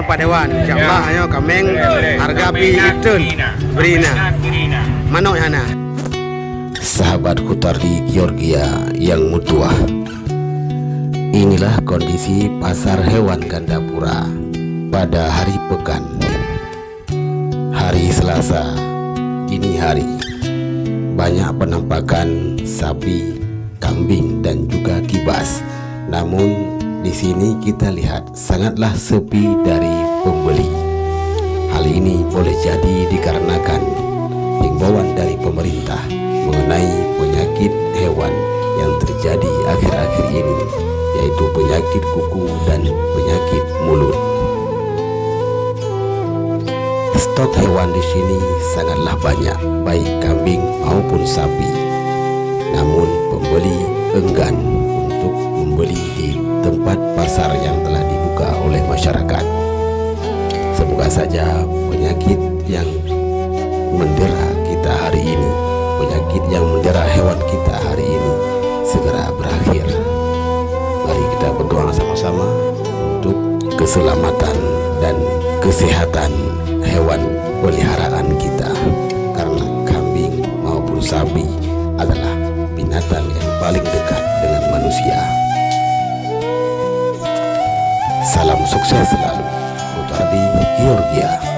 Pak Dewan. Insyaallah ayo kameng harga pi itun berina. Manok hana. Sahabat Hutardi Georgia yang mutuah. Inilah kondisi pasar hewan Gandapura pada hari pekan. Hari Selasa dini hari. Banyak penampakan sapi, kambing dan juga kibas. Namun di sini kita lihat sangatlah sepi dari pembeli. Hal ini boleh jadi dikarenakan himbauan dari pemerintah mengenai penyakit hewan yang terjadi akhir-akhir ini, yaitu penyakit kuku dan penyakit mulut. Stok hewan di sini sangatlah banyak, baik kambing maupun sapi. Namun pembeli enggan untuk membeli di tempat pasar yang telah dibuka oleh masyarakat. Semoga saja penyakit yang mendera kita hari ini, penyakit yang mendera hewan kita hari ini segera berakhir. Mari kita berdoa sama-sama untuk keselamatan dan kesehatan hewan peliharaan kita, karena kambing maupun sapi adalah binatang yang paling dekat dengan manusia. Salam sukses selalu, Hutardi Georgia.